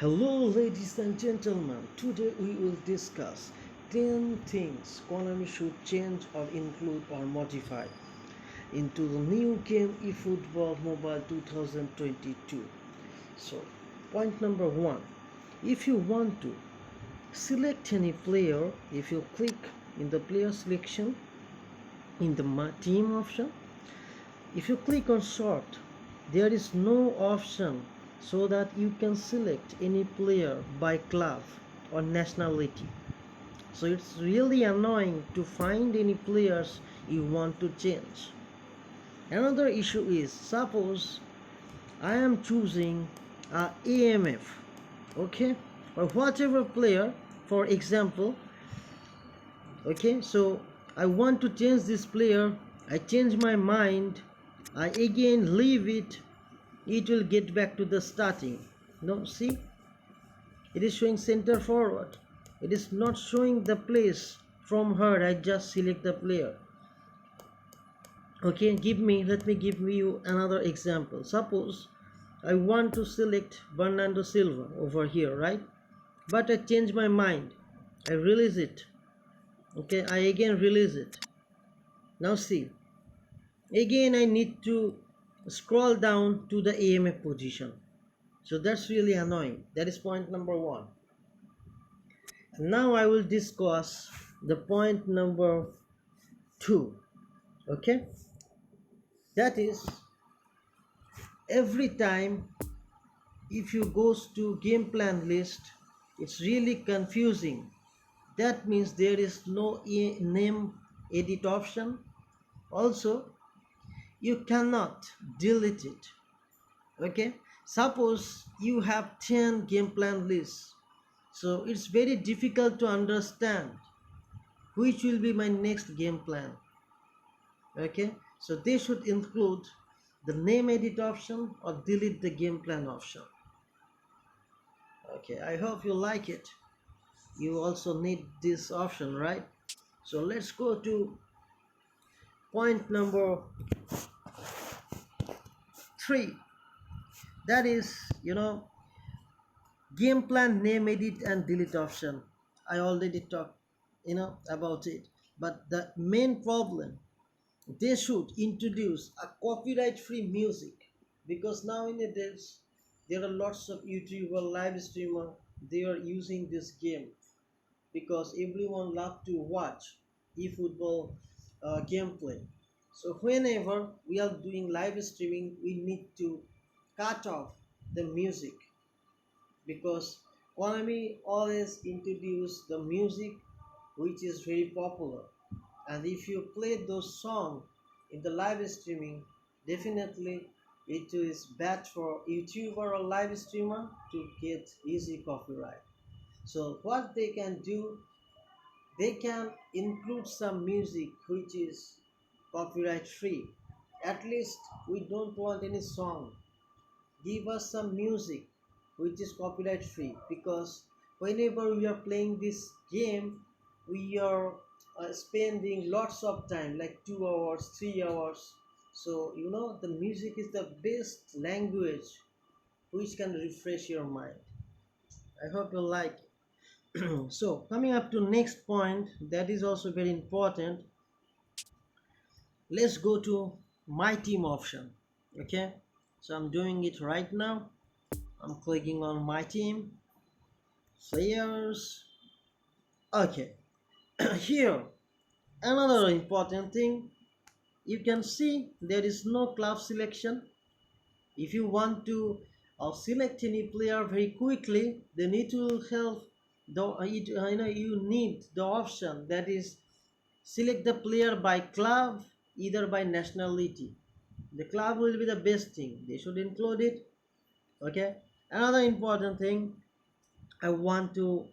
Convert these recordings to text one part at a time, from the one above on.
Hello, ladies and gentlemen. Today we will discuss 10 things Konami should change or include or modify into the new game eFootball Mobile 2022. So, point number 1. If you want to select any player, if you click in the player selection in the team option, if you click on sort, there is no option so that you can select any player by club or nationality. So it's really annoying to find any players you want to change. Another issue is, suppose I am choosing a AMF, okay, or whatever player, for example, okay, so I want to change this player, I change my mind, I again leave it, it will get back to the starting. No, see, it is showing center forward, it is not showing the place from her. I just select the player. Okay, let me give you another example. Suppose I want to select Bernardo Silva over here, right? But I change my mind, I release it. Okay, I again release it. Now see, again I need to scroll down to the AMF position. So that's really annoying. That is point number 1. Now I will discuss the point number 2. Okay, that is, every time if you goes to game plan list, it's really confusing. That means there is no name edit option. Also, you cannot delete it. Okay, suppose you have 10 game plan lists, so it's very difficult to understand which will be my next game plan. Okay, so they should include the name edit option or delete the game plan option. Okay, I hope you like it. You also need this option, right? So let's go to point number 3. That is, game plan name edit and delete option. I already talked about it, but the main problem, they should introduce a copyright free music, because nowadays there are lots of YouTuber live streamer, they are using this game because everyone love to watch eFootball gameplay. So whenever we are doing live streaming, we need to cut off the music, because Konami always introduce the music which is very popular, and if you play those songs in the live streaming, definitely it is bad for YouTuber or live streamer to get easy copyright. So what they can do, they can include some music which is copyright free. At least we don't want any song, give us some music which is copyright free, because whenever we are playing this game, we are spending lots of time, like 2 hours, 3 hours. So the music is the best language which can refresh your mind. I hope you like it. So coming up to next point, that is also very important. Let's go to my team option. Okay, so I'm doing it right now. I'm clicking on my team, players. Okay, here another important thing, you can see there is no club selection. If you want to select any player very quickly, then it will help you need the option, that is, select the player by club, either by nationality. The club will be the best thing, they should include it. Okay, another important thing I want to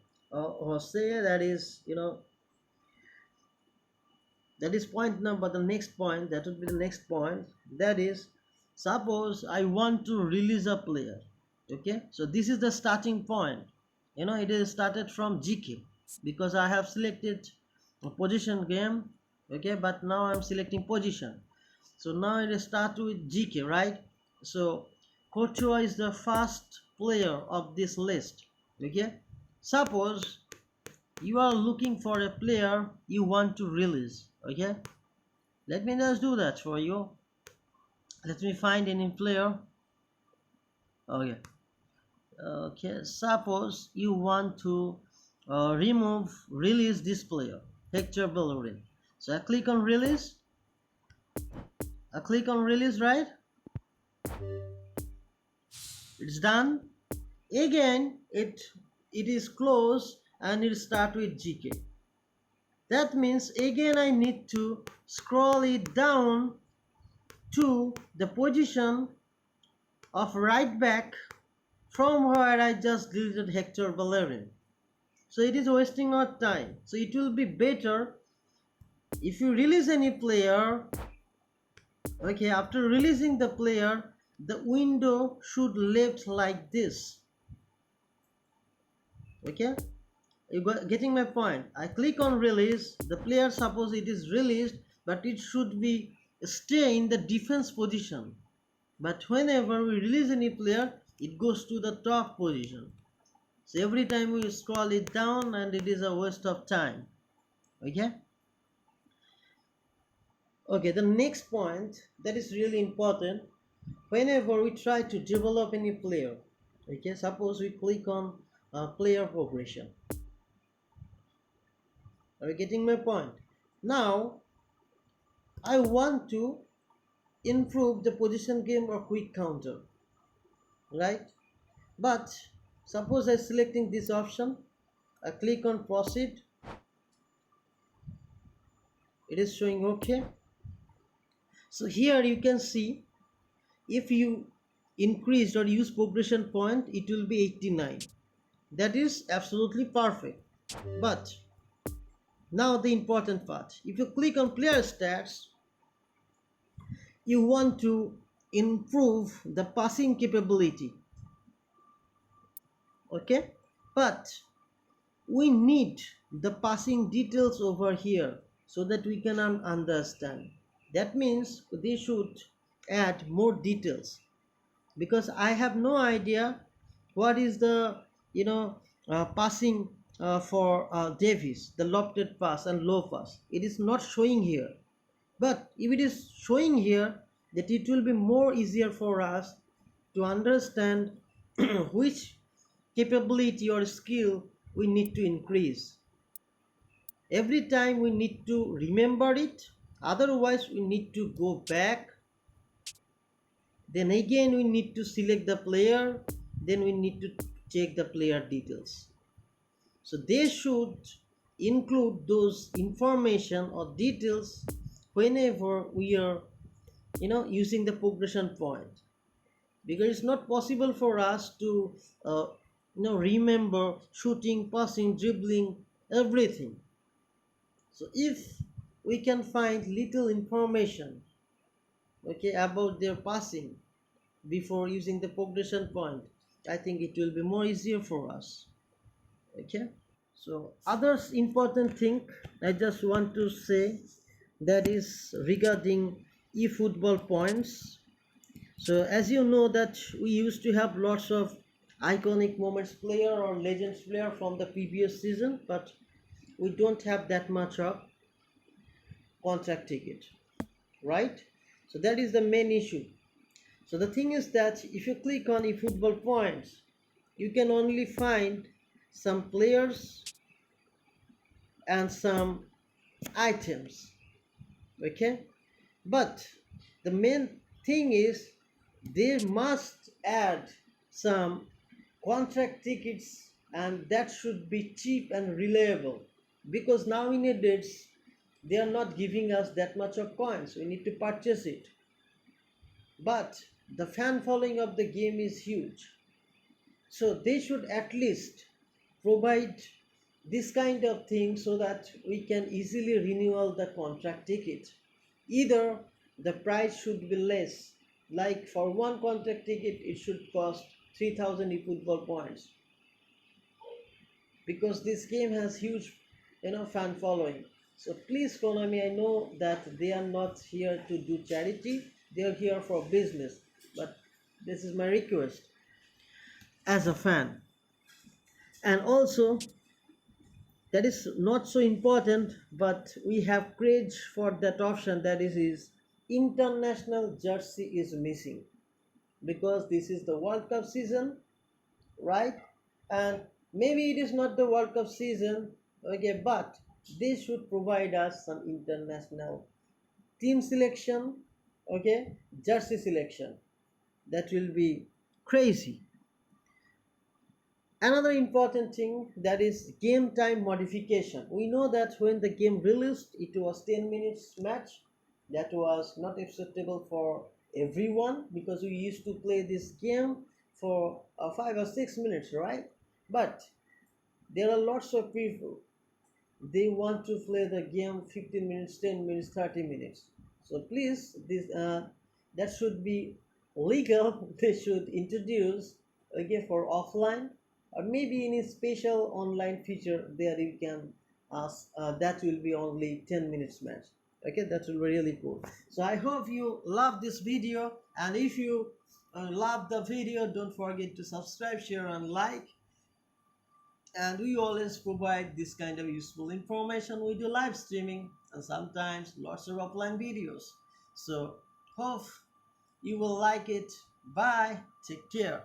say, that is, that is point number, the next point, that would be the next point, that is, suppose I want to release a player. Okay, so this is the starting point. It is started from GK, because I have selected a position game. Okay, but now I'm selecting position, so now it is start with GK, right? So Courtois is the first player of this list. Okay, suppose you are looking for a player you want to release. Okay, let me just do that for you. Let me find any player. Okay, suppose you want to release this player, Hector Bellerin. So I click on release, right? It's done. Again, it is closed and it start with GK. That means again I need to scroll it down to the position of right back from where I just deleted Hector Bellerin. So it is wasting our time. So it will be better if you release any player. Okay, after releasing the player, the window should left like this. Okay, you got getting my point? I click on release the player. Suppose it is released, but it should be stay in the defense position. But whenever we release any player, it goes to the top position. So every time we scroll it down and it is a waste of time. Okay, the next point that is really important, whenever we try to develop any player. Okay, suppose we click on player progression. Are you getting my point? Now I want to improve the position game or quick counter, right? But suppose I selecting this option, I click on proceed, it is showing okay. So here you can see, if you increased or use progression point, it will be 89. That is absolutely perfect. But now the important part, if you click on player stats, you want to improve the passing capability. Okay, but we need the passing details over here so that we can understand. That means they should add more details, because I have no idea what is the passing for Davis, the lofted pass and low pass. It is not showing here, but if it is showing here, that it will be more easier for us to understand which capability or skill we need to increase. Every time we need to remember it, otherwise we need to go back, then again we need to select the player, then we need to check the player details. So they should include those information or details whenever we are using the progression point, because it's not possible for us to remember shooting, passing, dribbling, everything. So if we can find little information, okay, about their passing before using the progression point, I think it will be more easier for us. Okay, so others important thing I just want to say, that is regarding eFootball points. So as you know that we used to have lots of iconic moments player or legends player from the previous season, but we don't have that much of contract ticket, right? So that is the main issue. So the thing is that if you click on eFootball points, you can only find some players and some items. Okay, but the main thing is they must add some contract tickets, and that should be cheap and reliable, because nowadays they are not giving us that much of coins, we need to purchase it. But the fan following of the game is huge, so they should at least provide this kind of thing so that we can easily renewal the contract ticket. Either the price should be less, like for one contract ticket it should cost 3000 eFootball points, because this game has huge fan following. So please Konami, I know that they are not here to do charity, they are here for business, but this is my request. as a fan. And also, that is not so important, but we have craved for that option, that is international jersey is missing, because this is the World Cup season, right? And maybe it is not the World Cup season, okay, but they should provide us some international team selection, okay, jersey selection. That will be crazy. Another important thing, that is game time modification. We know that when the game released, it was 10 minutes match. That was not acceptable for everyone, because we used to play this game for 5 or 6 minutes, right? But there are lots of people, they want to play the game 15 minutes, 10 minutes, 30 minutes. So please, this that should be legal. They should introduce, okay, for offline, or maybe any special online feature there you can ask, that will be only 10 minutes match. Okay, that will be really cool. So I hope you love this video, and if you love the video, don't forget to subscribe, share, and like. And we always provide this kind of useful information. We do live streaming and sometimes lots of offline videos. So hope you will like it. Bye, take care.